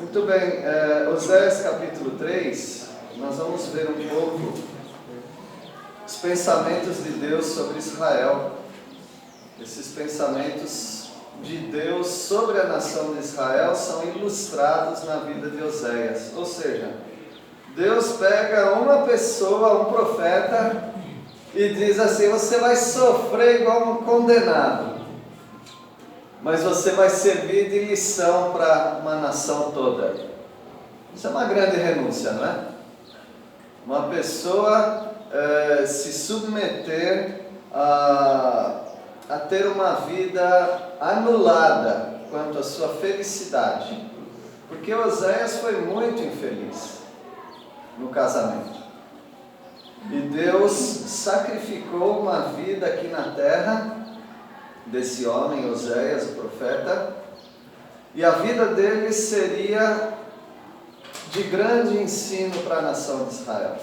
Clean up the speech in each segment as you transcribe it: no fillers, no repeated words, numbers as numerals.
Muito bem, Oséias capítulo 3, nós vamos ver um pouco os pensamentos de Deus sobre Israel. Esses pensamentos de Deus sobre a nação de Israel são ilustrados na vida de Oséias. Ou seja, Deus pega uma pessoa, um profeta, e diz assim: você vai sofrer igual um condenado, mas você vai servir de lição para uma nação toda. Isso é uma grande renúncia, não é? Uma pessoa se submeter a ter uma vida anulada quanto à sua felicidade. Porque Oséias foi muito infeliz no casamento. E Deus sacrificou uma vida aqui na terra desse homem, Oséias, o profeta, e a vida dele seria de grande ensino para a nação de Israel.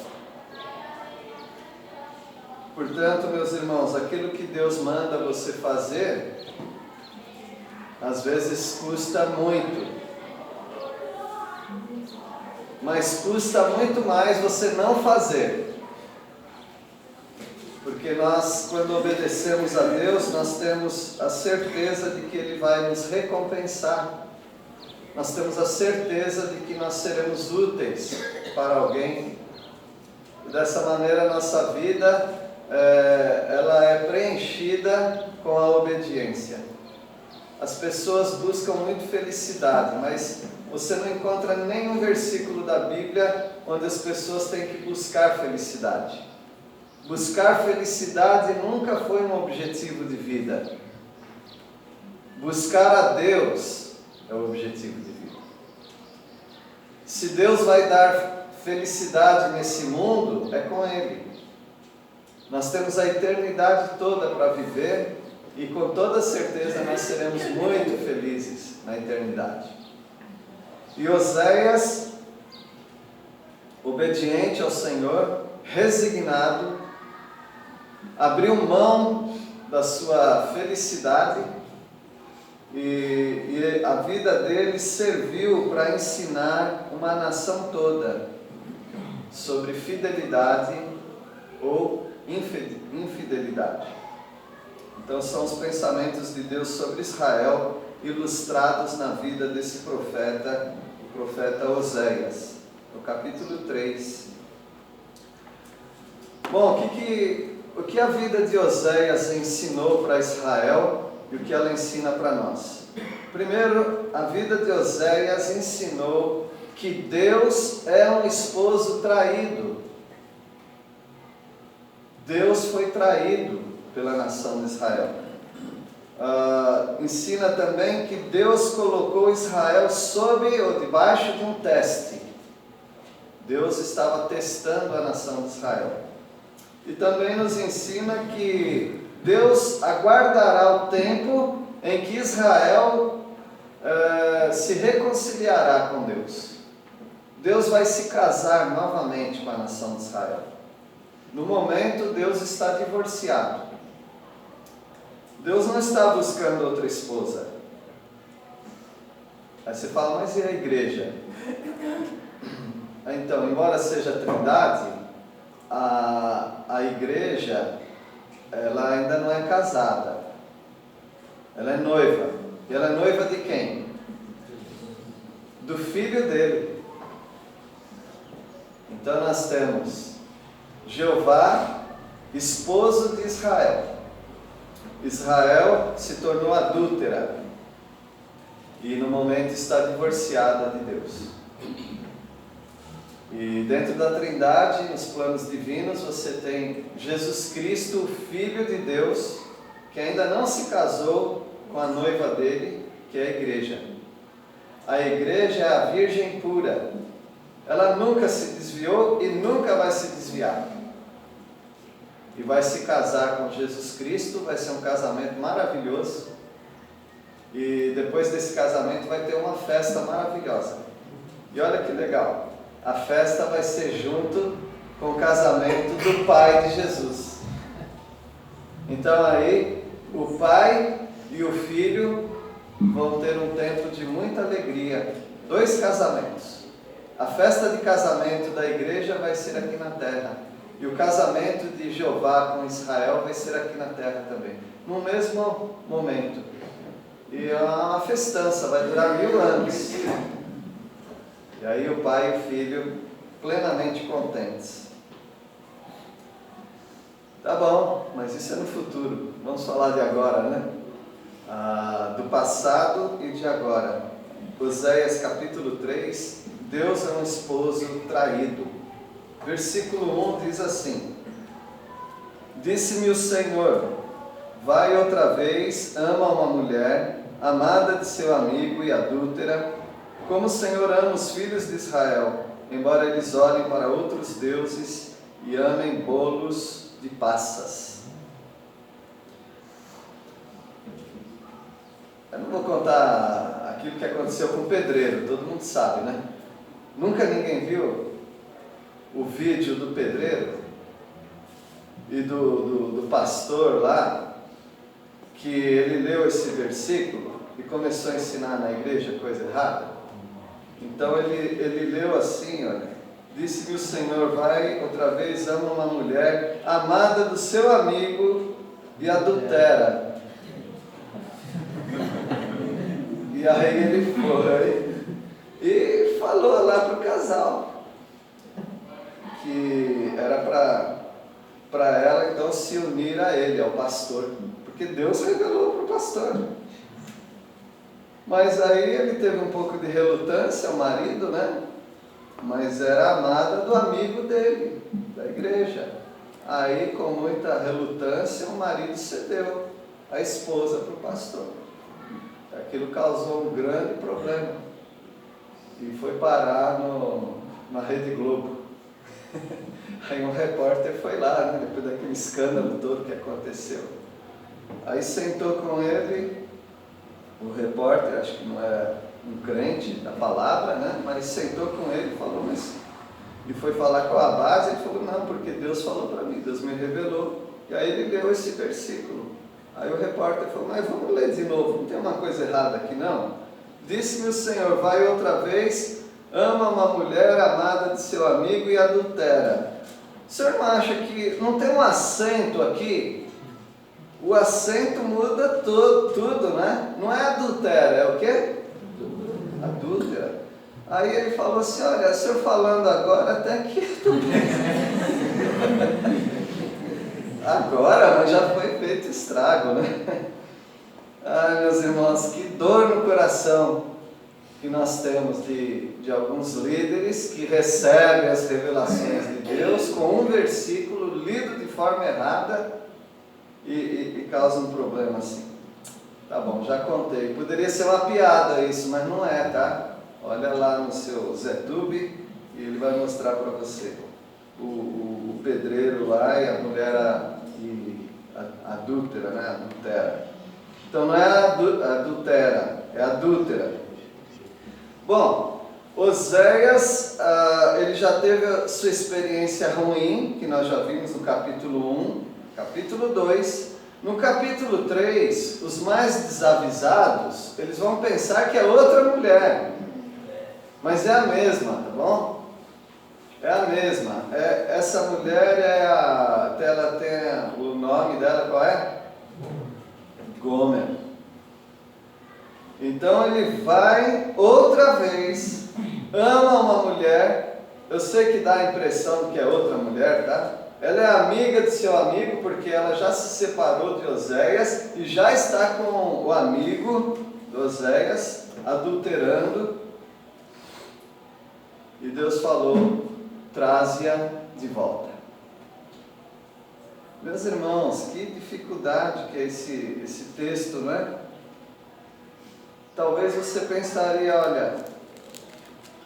Portanto, meus irmãos, aquilo que Deus manda você fazer, às vezes custa muito, mas custa muito mais você não fazer. Porque nós, quando obedecemos a Deus, nós temos a certeza de que Ele vai nos recompensar. Nós temos a certeza de que nós seremos úteis para alguém. E dessa maneira, a nossa vida ela é preenchida com a obediência. As pessoas buscam muito felicidade, mas você não encontra nenhum versículo da Bíblia onde as pessoas têm que buscar felicidade. Buscar felicidade nunca foi um objetivo de vida. Buscar a Deus é o objetivo de vida. Se Deus vai dar felicidade nesse mundo, é com Ele. Nós temos a eternidade toda para viver e com toda certeza nós seremos muito felizes na eternidade. E Oséias, obediente ao Senhor, resignado, abriu mão da sua felicidade e a vida dele serviu para ensinar uma nação toda sobre fidelidade ou infidelidade. Então são os pensamentos de Deus sobre Israel ilustrados na vida desse profeta, o profeta Oséias, no capítulo 3. Bom, o que a vida de Oséias ensinou para Israel e o que ela ensina para nós? Primeiro, a vida de Oséias ensinou que Deus é um esposo traído. Deus foi traído pela nação de Israel. Ensina também que Deus colocou Israel sob ou debaixo de um teste. Deus estava testando a nação de Israel. E também nos ensina que Deus aguardará o tempo em que Israel se reconciliará com Deus. Deus vai se casar novamente com a nação de Israel. No momento, Deus está divorciado. Deus não está buscando outra esposa. Aí você fala, mas e a igreja? Então, embora seja Trindade, a igreja, ela ainda não é casada. Ela é noiva. E ela é noiva de quem? Do filho dele. Então nós temos Jeová, esposo de Israel. Israel se tornou adúltera e no momento está divorciada de Deus. E dentro da Trindade, nos planos divinos, você tem Jesus Cristo, o Filho de Deus, que ainda não se casou com a noiva dele, que é a igreja. A igreja é a virgem pura. Ela nunca se desviou e nunca vai se desviar. E vai se casar com Jesus Cristo, vai ser um casamento maravilhoso. E depois desse casamento vai ter uma festa maravilhosa. E olha que legal, a festa vai ser junto com o casamento do Pai de Jesus. Então aí, o Pai e o Filho vão ter um tempo de muita alegria 2 casamentos. A festa de casamento da igreja vai ser aqui na terra. E o casamento de Jeová com Israel vai ser aqui na terra também. No mesmo momento. E é uma festança, vai durar 1000 anos. E aí o pai e o filho plenamente contentes. Tá bom, mas isso é no futuro. Vamos falar de agora, né? Do passado e de agora. Oséias capítulo 3, Deus é um esposo traído. Versículo 1 diz assim: Disse-me o Senhor, vai outra vez, ama uma mulher, amada de seu amigo e adúltera, como o Senhor ama os filhos de Israel, embora eles olhem para outros deuses e amem bolos de passas. Eu não vou contar aquilo que aconteceu com o pedreiro, todo mundo sabe, né? Nunca ninguém viu o vídeo do pedreiro e do pastor lá, que ele leu esse versículo e começou a ensinar na igreja coisa errada? Então ele leu assim, olha: Disse-me o Senhor, vai outra vez, ama uma mulher, amada do seu amigo e adultera. E aí ele foi e falou lá para o casal que era para ela então se unir a ele, ao pastor, porque Deus revelou para o pastor. Mas aí ele teve um pouco de relutância, o marido, né? Mas era amada do amigo dele, da igreja. Aí, com muita relutância, o marido cedeu a esposa para o pastor. Aquilo causou um grande problema e foi parar na Rede Globo. Aí um repórter foi lá, né, depois daquele escândalo todo que aconteceu. Aí sentou com ele, o repórter, acho que não é um crente da palavra, né? Mas sentou com ele e falou, e foi falar com a base, ele falou, não, porque Deus falou para mim, Deus me revelou. E aí ele leu esse versículo. Aí o repórter falou, mas vamos ler de novo, não tem uma coisa errada aqui não? Disse-me o Senhor, vai outra vez, ama uma mulher amada de seu amigo e adultera. O senhor não acha que não tem um acento aqui? O acento muda tudo, né? Não é adultera, é o quê? Adúltera. Aí ele falou assim, olha, o senhor falando agora até que tudo bem. Agora, mas já foi feito estrago, né? Ai, meus irmãos, que dor no coração que nós temos de alguns líderes que recebem as revelações de Deus com um versículo lido de forma errada e causa um problema assim. Tá bom, já contei. Poderia ser uma piada isso, mas não é, tá? Olha lá no seu ZTube e ele vai mostrar para você. O pedreiro lá e a mulher adúltera, né? Adultera. Então não é adultera, é adúltera. Bom, Oséias, ele já teve a sua experiência ruim, que nós já vimos no capítulo 1, capítulo 2. No capítulo 3, os mais desavisados, eles vão pensar que é outra mulher, mas é a mesma, tá bom? É a mesma. Essa mulher até ela tem o nome dela, qual é? Gomer. Então ele vai outra vez, ama uma mulher, eu sei que dá a impressão de que é outra mulher, tá? Ela é amiga de seu amigo, porque ela já se separou de Oséias e já está com o amigo de Oséias, adulterando. E Deus falou, traze-a de volta. Meus irmãos, que dificuldade que é esse texto, não é? Talvez você pensaria, olha,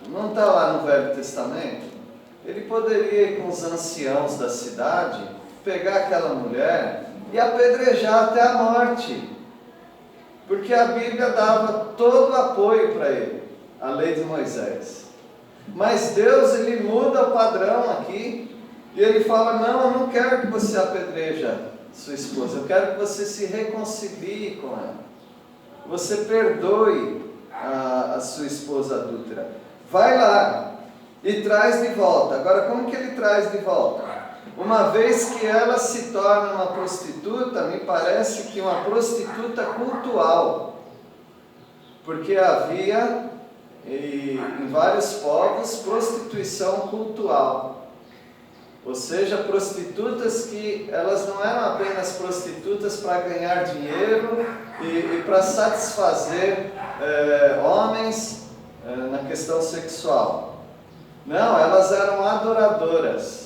não está lá no Velho Testamento? Ele poderia ir com os anciãos da cidade, pegar aquela mulher e apedrejar até a morte, porque a Bíblia dava todo o apoio para ele, a lei de Moisés. Mas Deus, ele muda o padrão aqui, e ele fala, não, eu não quero que você apedreja sua esposa, eu quero que você se reconcilie com ela, você perdoe, a sua esposa adúltera. Vai lá e traz de volta. Agora, como que ele traz de volta? Uma vez que ela se torna uma prostituta, me parece que uma prostituta cultual, porque havia em vários povos prostituição cultual, ou seja, prostitutas que elas não eram apenas prostitutas para ganhar dinheiro e para satisfazer homens na questão sexual. Não, elas eram adoradoras.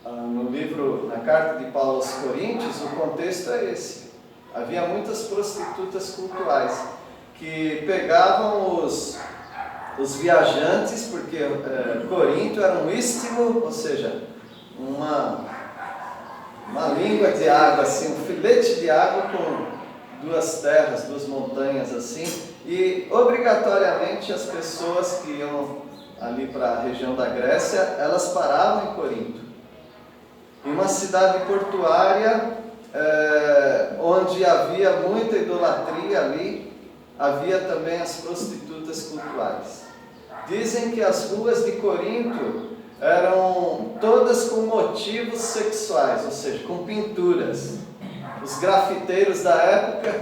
No livro, na carta de Paulo aos Coríntios, o contexto é esse. Havia muitas prostitutas cultuais que pegavam os viajantes, porque Corinto era um istmo, ou seja, uma língua de água, assim, um filete de água com duas terras, duas montanhas assim, e obrigatoriamente as pessoas que iam ali para a região da Grécia, elas paravam em Corinto. Em uma cidade portuária, onde havia muita idolatria ali, havia também as prostitutas cultuais. Dizem que as ruas de Corinto eram todas com motivos sexuais, ou seja, com pinturas. Os grafiteiros da época,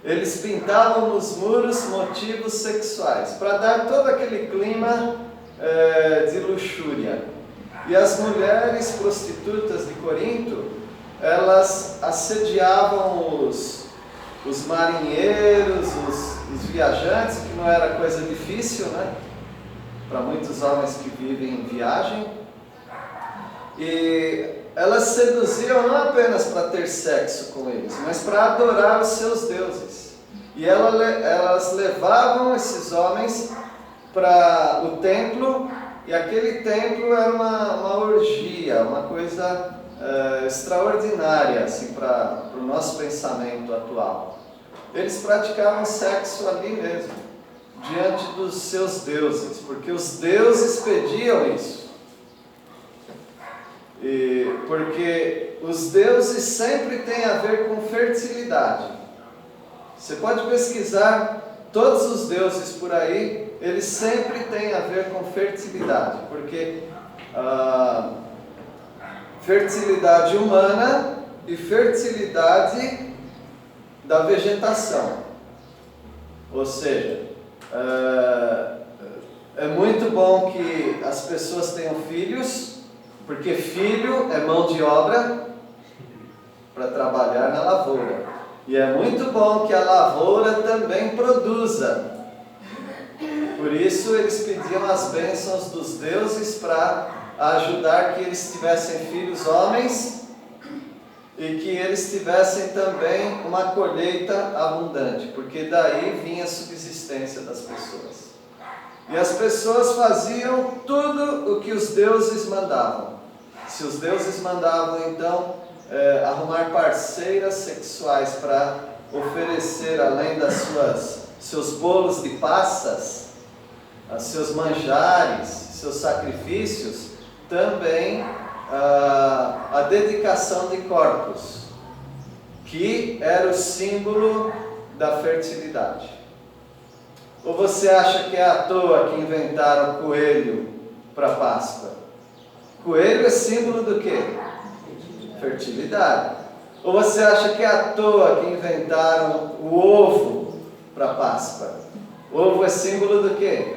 eles pintavam nos muros motivos sexuais, para dar todo aquele clima de luxúria. E as mulheres prostitutas de Corinto, elas assediavam os marinheiros, os viajantes, que não era coisa difícil, né? Para muitos homens que vivem em viagem. E elas seduziam não apenas para ter sexo com eles, mas para adorar os seus deuses. E elas levavam esses homens para o templo, e aquele templo era uma orgia, uma coisa extraordinária assim, para o nosso pensamento atual. Eles praticavam sexo ali mesmo, diante dos seus deuses, porque os deuses pediam isso. Porque os deuses sempre têm a ver com fertilidade. Você pode pesquisar todos os deuses por aí, eles sempre têm a ver com fertilidade, porque fertilidade humana e fertilidade da vegetação. Ou seja, é muito bom que as pessoas tenham filhos, porque filho é mão de obra para trabalhar na lavoura. E é muito bom que a lavoura também produza. Por isso eles pediam as bênçãos dos deuses para ajudar que eles tivessem filhos homens e que eles tivessem também uma colheita abundante, porque daí vinha a subsistência das pessoas. E as pessoas faziam tudo o que os deuses mandavam. Se os deuses mandavam então arrumar parceiras sexuais para oferecer, além das seus bolos de passas, seus manjares, seus sacrifícios, também a dedicação de corpos, que era o símbolo da fertilidade. Ou você acha que é à toa que inventaram o coelho para Páscoa? Coelho é símbolo do quê? Fertilidade. Ou você acha que é à toa que inventaram o ovo para Páscoa? O ovo é símbolo do quê?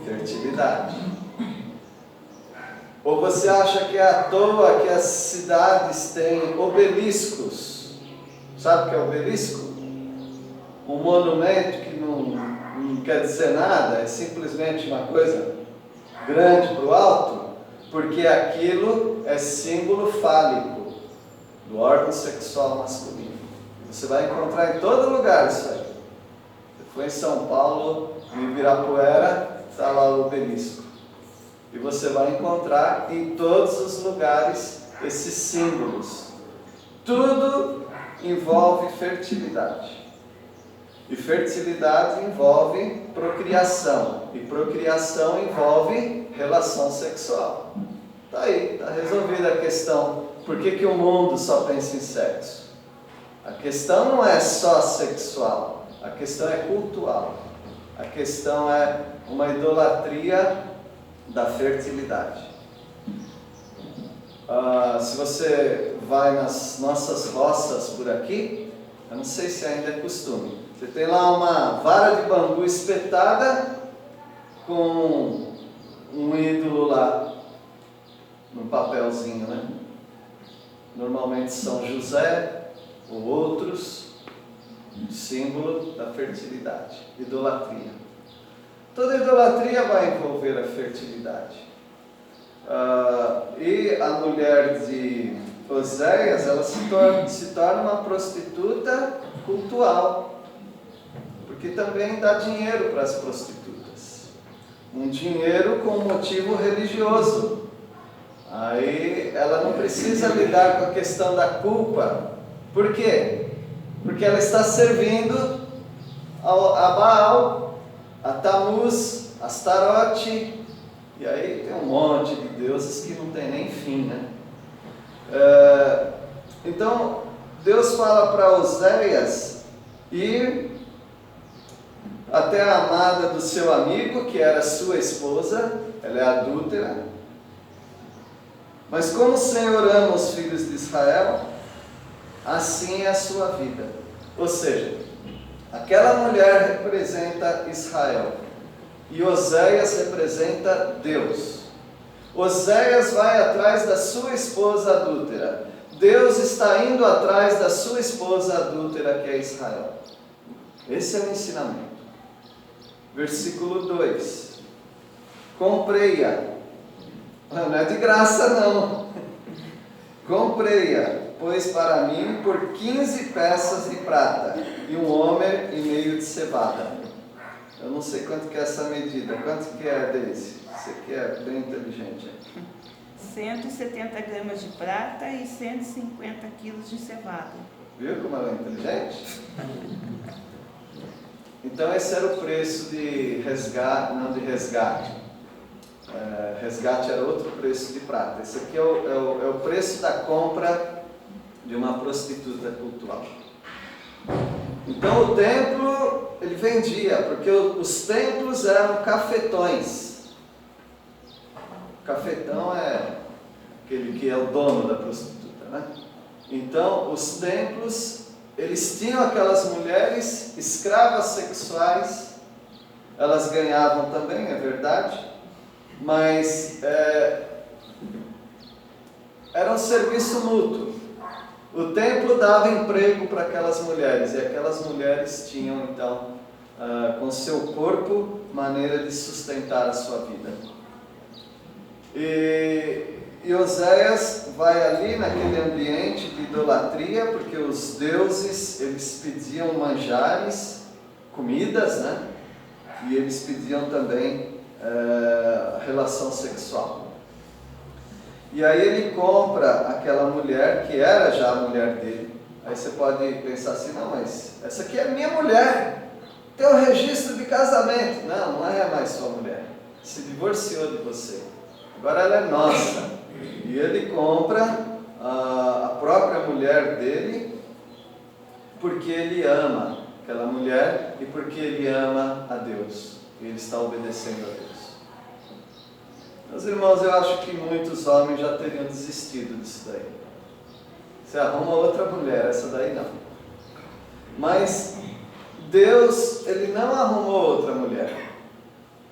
Fertilidade. Ou você acha que é à toa que as cidades têm obeliscos? Sabe o que é obelisco? Um monumento que não quer dizer nada, é simplesmente uma coisa grande para o alto, porque aquilo é símbolo fálico do órgão sexual masculino. Você vai encontrar em todo lugar isso aí. Você foi em São Paulo, em Ibirapuera, está lá o obelisco. E você vai encontrar em todos os lugares esses símbolos. Tudo envolve fertilidade. E fertilidade envolve procriação. E procriação envolve relação sexual. Está aí, está resolvida a questão. Por que o mundo só pensa em sexo? A questão não é só sexual. A questão é cultual. A questão é uma idolatria da fertilidade. Se você vai nas nossas roças por aqui, eu não sei se ainda é costume, você tem lá uma vara de bambu espetada com um ídolo lá, num papelzinho, né? Normalmente São José ou outros, símbolo da fertilidade, idolatria. Toda idolatria vai envolver a fertilidade. E a mulher de Oséias, ela se torna uma prostituta cultual, porque também dá dinheiro para as prostitutas, um dinheiro com motivo religioso. Aí ela não precisa lidar com a questão da culpa. Por quê? Porque ela está servindo a Baal, a Tamuz, a Astarote, e aí tem um monte de deuses que não tem nem fim, né? Então Deus fala para Oséias ir até a amada do seu amigo, que era sua esposa, ela é adúltera. Mas como o Senhor ama os filhos de Israel, assim é a sua vida. Ou seja, aquela mulher representa Israel e Oséias representa Deus. Oséias vai atrás da sua esposa adúltera. Deus está indo atrás da sua esposa adúltera, que é Israel. Esse é o ensinamento. Versículo 2. Comprei-a. Não é de graça não. Comprei-a, pois para mim por 15 peças de prata e um homer e meio de cevada. Eu não sei quanto que é essa medida. Quanto que é, Deise? Você que é bem inteligente. 170 gramas de prata e 150 quilos de cevada. Viu como ela é inteligente? Então esse era o preço de resgate, não de resgate. Resgate era outro preço de prata. Esse aqui é o preço da compra de uma prostituta cultual. Então o templo, ele vendia, porque os templos eram cafetões. O cafetão é aquele que é o dono da prostituta, né? Então os templos, eles tinham aquelas mulheres escravas sexuais, elas ganhavam também, é verdade, mas era um serviço mútuo. O templo dava emprego para aquelas mulheres, e aquelas mulheres tinham então, com seu corpo, maneira de sustentar a sua vida. E Oséias vai ali naquele ambiente de idolatria, porque os deuses, eles pediam manjares, comidas, né? E eles pediam também relação sexual. E aí ele compra aquela mulher, que era já a mulher dele. Aí você pode pensar assim, não, mas essa aqui é minha mulher, tem um registro de casamento. Não, não é mais sua mulher, se divorciou de você, agora ela é nossa. E ele compra a própria mulher dele, porque ele ama aquela mulher e porque ele ama a Deus. E ele está obedecendo a Deus. Meus irmãos, eu acho que muitos homens já teriam desistido disso daí. Você arruma outra mulher, essa daí não. Mas Deus, ele não arrumou outra mulher.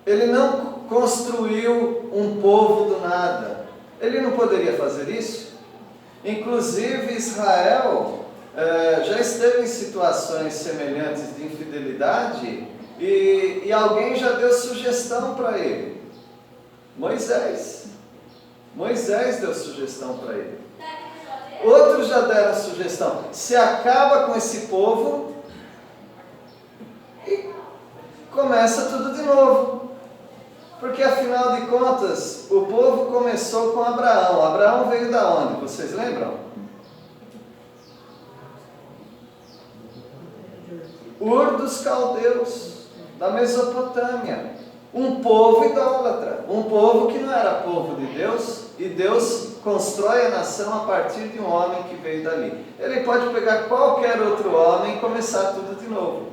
Ele não construiu um povo do nada. Ele não poderia fazer isso? Inclusive Israel já esteve em situações semelhantes de infidelidade e alguém já deu sugestão para ele. Moisés deu sugestão para ele. Outros já deram sugestão. Se acaba com esse povo e começa tudo de novo. Porque afinal de contas, o povo começou com Abraão. Abraão veio da onde? Vocês lembram? Ur dos Caldeus, da Mesopotâmia. Um povo idólatra, um povo que não era povo de Deus, e Deus constrói a nação a partir de um homem que veio dali. Ele pode pegar qualquer outro homem e começar tudo de novo.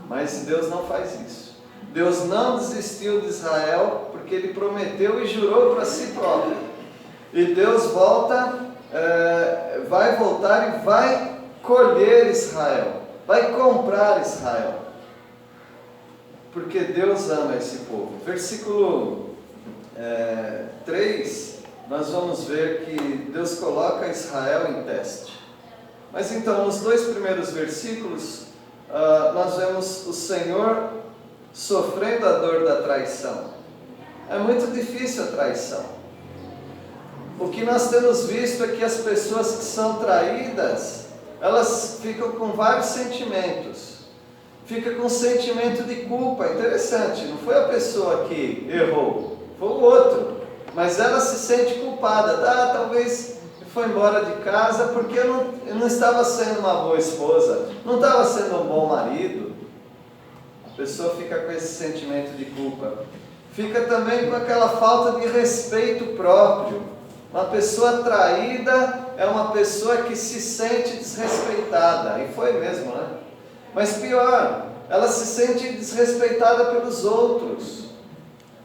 Mas Deus não faz isso. Deus não desistiu de Israel, porque Ele prometeu e jurou para si próprio. E Deus vai voltar e vai colher Israel, vai comprar Israel, porque Deus ama esse povo. Versículo 3, nós vamos ver que Deus coloca Israel em teste. Mas então, nos 2 primeiros versículos, nós vemos o Senhor sofrendo a dor da traição. É muito difícil a traição. O que nós temos visto é que as pessoas que são traídas, elas ficam com vários sentimentos. Fica com sentimento de culpa. Interessante, não foi a pessoa que errou, foi o outro. Mas ela se sente culpada. Talvez foi embora de casa porque eu não estava sendo uma boa esposa, não estava sendo um bom marido. A pessoa fica com esse sentimento de culpa. Fica também com aquela falta de respeito próprio. Uma pessoa traída é uma pessoa que se sente desrespeitada. E foi mesmo, né? Mas pior, ela se sente desrespeitada pelos outros.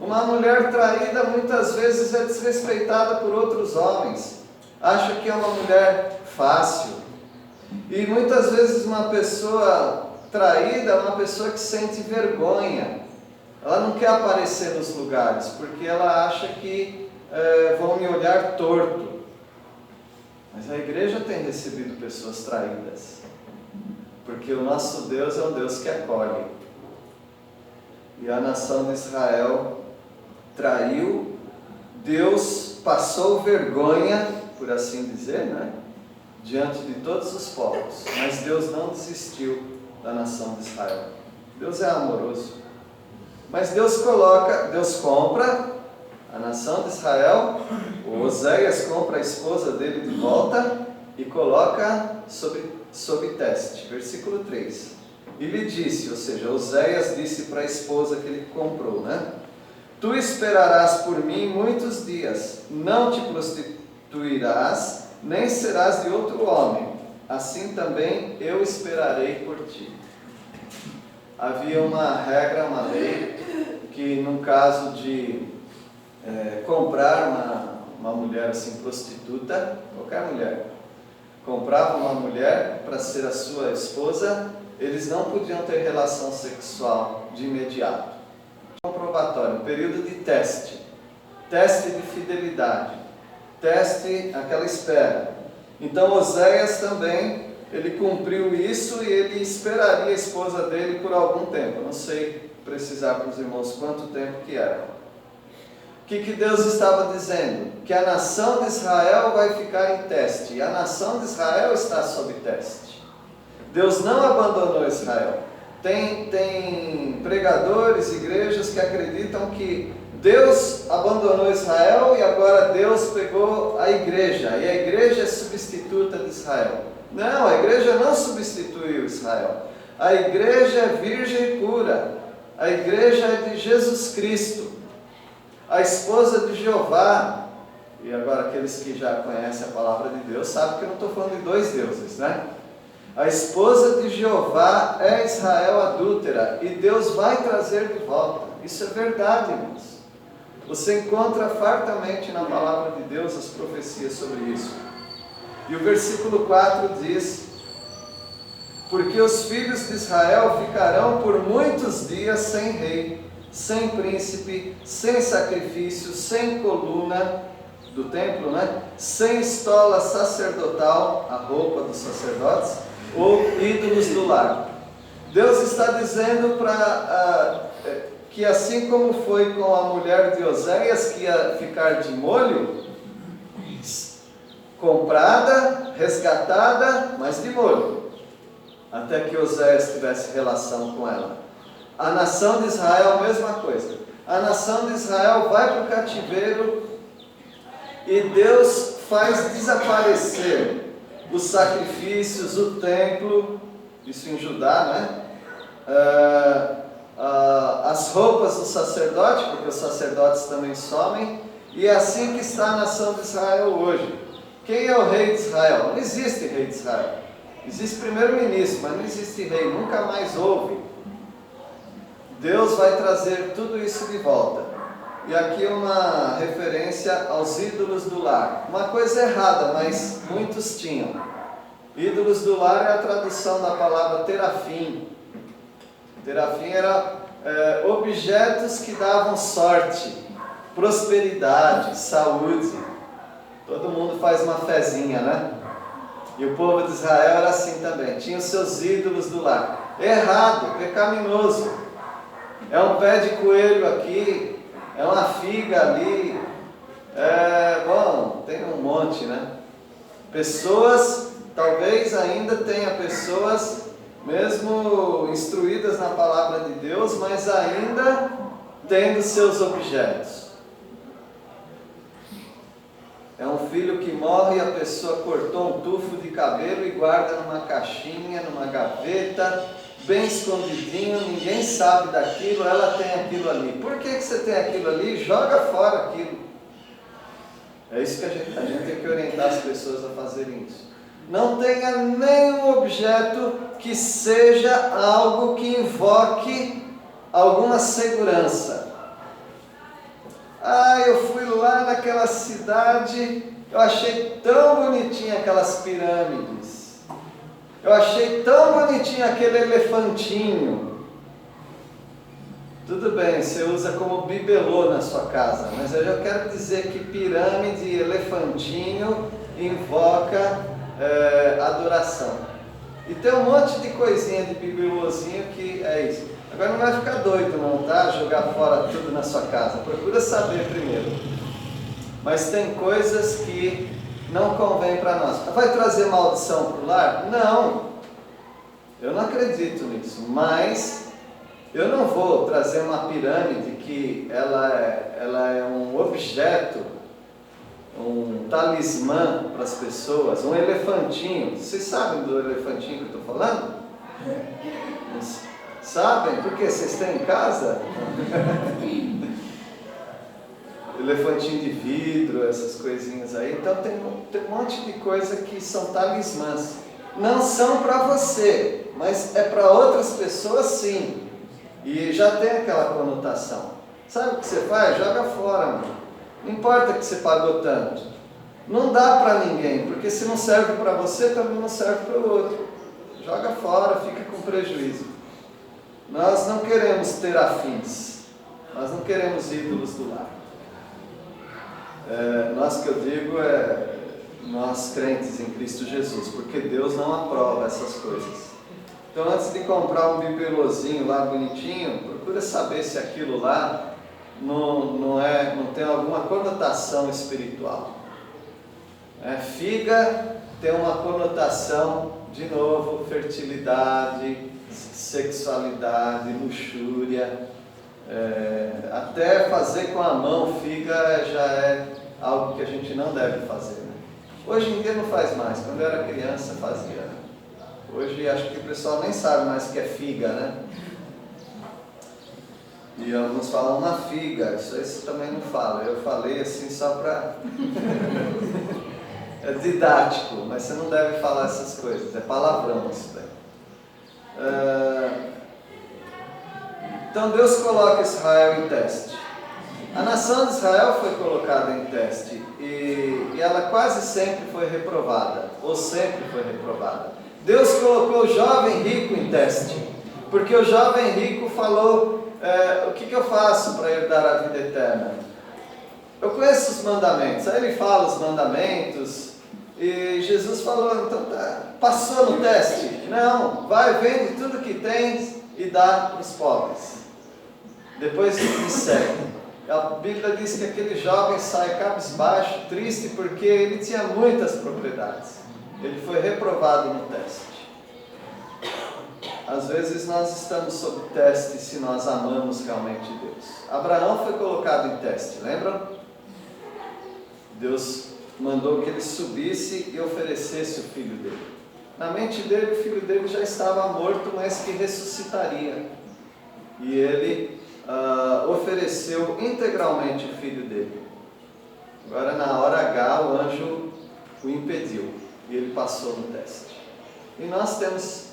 Uma mulher traída muitas vezes é desrespeitada por outros homens. Acha que é uma mulher fácil. E muitas vezes uma pessoa traída é uma pessoa que sente vergonha. Ela não quer aparecer nos lugares, porque ela acha que vão me olhar torto. Mas a igreja tem recebido pessoas traídas, porque o nosso Deus é um Deus que acolhe. E a nação de Israel traiu, Deus passou vergonha, por assim dizer, né? Diante de todos os povos. Mas Deus não desistiu da nação de Israel. Deus é amoroso. Mas Deus compra a nação de Israel. O Oséias compra a esposa dele de volta e coloca sob teste. Versículo 3. E lhe disse, ou seja, Oséias disse para a esposa que ele comprou, né? Tu esperarás por mim muitos dias, não te prostituirás, nem serás de outro homem. Assim também eu esperarei por ti. Havia uma regra, uma lei, que no caso de comprar uma mulher assim prostituta, qualquer mulher, comprava uma mulher para ser a sua esposa, eles não podiam ter relação sexual de imediato. Comprobatório, período de teste de fidelidade, aquela espera. Então Oséias também, ele cumpriu isso e ele esperaria a esposa dele por algum tempo. Não sei precisar para os irmãos quanto tempo que era. O que Deus estava dizendo? Que a nação de Israel vai ficar em teste, e a nação de Israel está sob teste. Deus não abandonou Israel. Tem pregadores, igrejas que acreditam que Deus abandonou Israel e agora Deus pegou a igreja, e a igreja é substituta de Israel. Não, a igreja não substituiu Israel. A igreja é virgem e pura. A igreja é de Jesus Cristo, a esposa de Jeová. E agora aqueles que já conhecem a palavra de Deus sabem que eu não estou falando de dois deuses, né? A esposa de Jeová é Israel adúltera, e Deus vai trazer de volta. Isso é verdade, irmãos. Você encontra fartamente na palavra de Deus as profecias sobre isso. E o versículo 4 diz: porque os filhos de Israel ficarão por muitos dias sem rei, sem príncipe, sem sacrifício, sem coluna do templo, né? Sem estola sacerdotal, a roupa dos sacerdotes, ou ídolos do lar. Deus está dizendo que assim como foi com a mulher de Oséias, que ia ficar de molho, comprada, resgatada, mas de molho, até que Oséias tivesse relação com ela. A nação de Israel, a mesma coisa. A nação de Israel vai para o cativeiro e Deus faz desaparecer os sacrifícios, o templo, isso em Judá, né? As roupas do sacerdote, porque os sacerdotes também somem, e é assim que está a nação de Israel hoje. Quem é o rei de Israel? Não existe rei de Israel. Existe primeiro-ministro, mas não existe rei, nunca mais houve. Deus vai trazer tudo isso de volta. E aqui uma referência aos ídolos do lar. Uma coisa errada, mas muitos tinham. Ídolos do lar é a tradução da palavra terafim. Terafim era objetos que davam sorte, prosperidade, saúde. Todo mundo faz uma fezinha, né? E o povo de Israel era assim também. Tinha os seus ídolos do lar. Errado, pecaminoso. É um pé de coelho aqui, é uma figa ali. Bom, tem um monte, né? Pessoas, talvez ainda tenha pessoas, mesmo instruídas na palavra de Deus, mas ainda tendo seus objetos. É um filho que morre e a pessoa cortou um tufo de cabelo e guarda numa caixinha, numa gaveta, bem escondidinho, ninguém sabe daquilo, ela tem aquilo ali. Por que você tem aquilo ali? Joga fora aquilo. É isso que a gente tem que orientar as pessoas a fazerem isso. Não tenha nenhum objeto que seja algo que invoque alguma segurança. Eu fui lá naquela cidade, eu achei tão bonitinha aquelas pirâmides. Eu achei tão bonitinho aquele elefantinho. Tudo bem, você usa como bibelô na sua casa, mas eu já quero dizer que pirâmide e elefantinho invoca adoração. E tem um monte de coisinha de bibelôzinho que é isso. Agora não vai ficar doido não, tá? Jogar fora tudo na sua casa. Procura saber primeiro. Mas tem coisas que não convém para nós. Vai trazer maldição para o lar? Não. Eu não acredito nisso. Mas eu não vou trazer uma pirâmide que ela é um objeto, um talismã para as pessoas, um elefantinho. Vocês sabem do elefantinho que eu estou falando? Sabem? Porque vocês têm em casa? Elefantinho de vidro, essas coisinhas aí. Então tem um monte de coisa que são talismãs. Não são para você, mas é para outras pessoas sim. E já tem aquela conotação. Sabe o que você faz? Joga fora, mano. Não importa que você pagou tanto. Não dá para ninguém, porque se não serve para você, também não serve para o outro. Joga fora, fica com prejuízo. Nós não queremos terafins. Nós não queremos ídolos do lar. Nós que eu digo nós crentes em Cristo Jesus, porque Deus não aprova essas coisas. Então antes de comprar um bibelôzinho lá bonitinho, procura saber se aquilo lá não tem alguma conotação espiritual. Figa tem uma conotação, de novo, fertilidade, sexualidade, luxúria. Até fazer com a mão figa já é algo que a gente não deve fazer, né? Hoje em dia não faz mais, quando eu era criança fazia. Hoje acho que o pessoal nem sabe mais o que é figa, né? E alguns falam uma figa, isso aí você também não fala. Eu falei assim só para... É didático, mas você não deve falar essas coisas, é palavrão isso daí. Então Deus coloca Israel em teste. A nação de Israel foi colocada em teste e ela quase sempre foi reprovada, ou sempre foi reprovada. Deus colocou o jovem rico em teste, porque o jovem rico falou, o que eu faço para herdar a vida eterna? Eu conheço os mandamentos. Aí ele fala os mandamentos e Jesus falou, então passou no teste? Não, vai, vende tudo que tens e dá para os pobres. Depois me segue. A Bíblia diz que aquele jovem sai cabisbaixo, triste, porque ele tinha muitas propriedades. Ele foi reprovado no teste. Às vezes nós estamos sob teste se nós amamos realmente Deus. Abraão foi colocado em teste, lembram? Deus mandou que ele subisse e oferecesse o filho dele. Na mente dele, o filho dele já estava morto, mas que ressuscitaria. E ele ofereceu integralmente o filho dele. Agora, na hora H, o anjo o impediu e ele passou no teste. E nós temos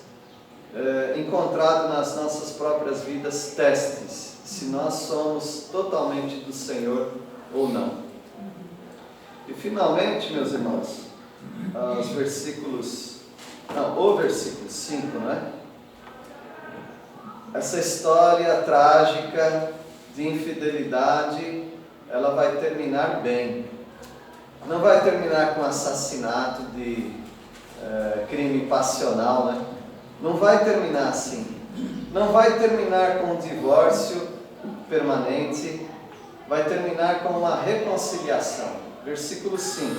encontrado nas nossas próprias vidas testes, se nós somos totalmente do Senhor ou não. E finalmente, meus irmãos, o versículo 5, não é? Essa história trágica de infidelidade, ela vai terminar bem. Não vai terminar com assassinato de crime passional, né? Não vai terminar assim. Não vai terminar com um divórcio permanente. Vai terminar com uma reconciliação. Versículo 5.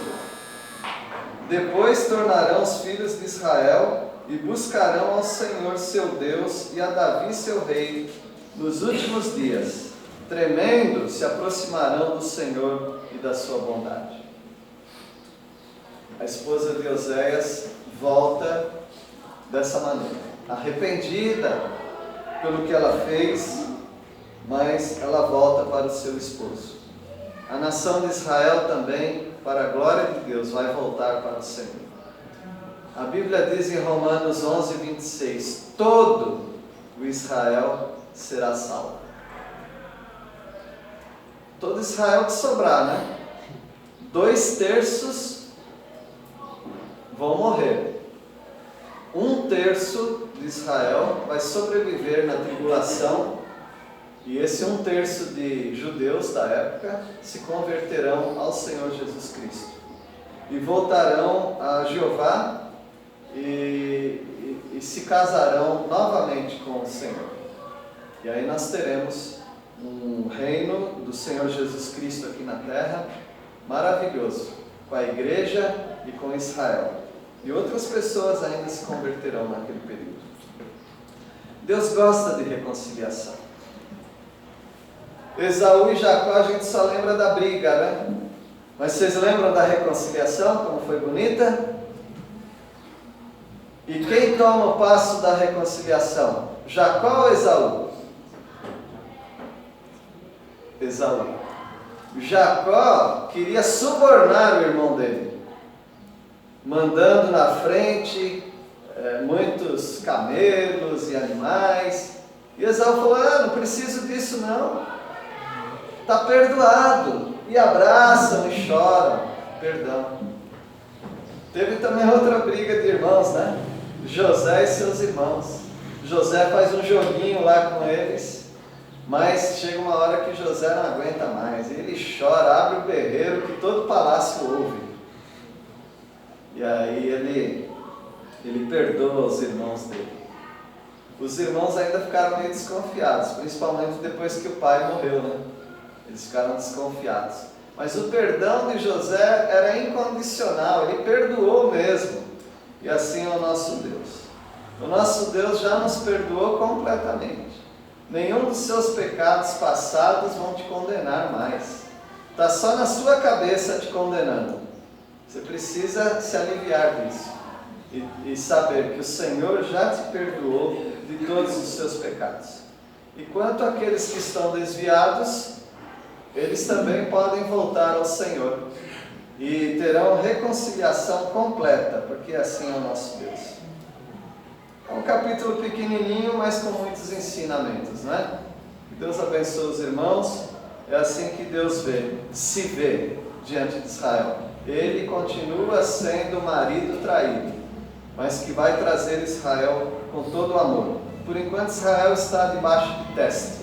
Depois tornarão os filhos de Israel e buscarão ao Senhor seu Deus e a Davi seu rei nos últimos dias. Tremendo se aproximarão do Senhor e da sua bondade. A esposa de Oséias volta dessa maneira, arrependida pelo que ela fez, mas ela volta para o seu esposo. A nação de Israel também, para a glória de Deus, vai voltar para o Senhor. A Bíblia diz em Romanos 11:26, todo o Israel será salvo. Todo Israel que sobrar, né? 2/3 vão morrer. 1/3 de Israel vai sobreviver na tribulação, e esse 1/3 de judeus da época se converterão ao Senhor Jesus Cristo e voltarão a Jeová e se casarão novamente com o Senhor. E aí nós teremos um reino do Senhor Jesus Cristo aqui na terra, maravilhoso, com a igreja e com Israel. E outras pessoas ainda se converterão naquele período. Deus gosta de reconciliação. Esaú e Jacó, a gente só lembra da briga, né? Mas vocês lembram da reconciliação, como foi bonita? E quem toma o passo da reconciliação? Jacó ou Esaú? Esaú. Jacó queria subornar o irmão dele, mandando na frente muitos camelos e animais. E Esaú falou: não preciso disso não, está perdoado. E abraçam e choram perdão. Teve também outra briga de irmãos, né? José e seus irmãos. José faz um joguinho lá com eles, mas chega uma hora que José não aguenta mais. Ele chora, abre o berreiro que todo o palácio ouve. E aí ele perdoa os irmãos dele. Os irmãos ainda ficaram meio desconfiados, principalmente depois que o pai morreu, né? Eles ficaram desconfiados. Mas o perdão de José era incondicional, ele perdoou mesmo. E assim é o nosso Deus. O nosso Deus já nos perdoou completamente. Nenhum dos seus pecados passados vão te condenar mais. Está só na sua cabeça te condenando. Você precisa se aliviar disso. E saber que o Senhor já te perdoou de todos os seus pecados. E quanto àqueles que estão desviados, eles também podem voltar ao Senhor e terão reconciliação completa, porque assim é o nosso Deus. É um capítulo pequenininho, mas com muitos ensinamentos, né? Que Deus abençoe os irmãos. É assim que Deus se vê diante de Israel. Ele continua sendo o marido traído, mas que vai trazer Israel com todo o amor. Por enquanto Israel está debaixo de teste.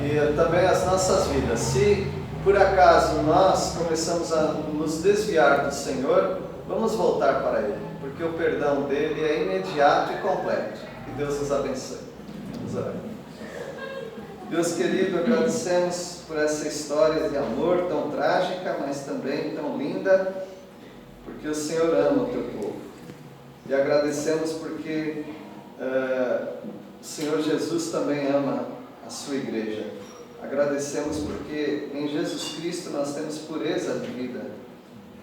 E também as nossas vidas. Se por acaso nós começamos a nos desviar do Senhor, vamos voltar para Ele, porque o perdão dele é imediato e completo. Que Deus nos abençoe. Vamos orar. Deus querido, agradecemos por essa história de amor tão trágica, mas também tão linda, porque o Senhor ama o teu povo. E agradecemos porque o Senhor Jesus também ama a sua igreja. Agradecemos porque em Jesus Cristo nós temos pureza de vida.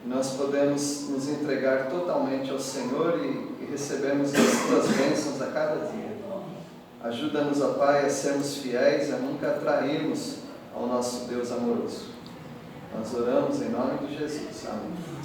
Nós podemos nos entregar totalmente ao Senhor e recebemos as tuas bênçãos a cada dia. Ajuda-nos, ó Pai, a sermos fiéis, a nunca trairmos ao nosso Deus amoroso. Nós oramos em nome de Jesus. Amém.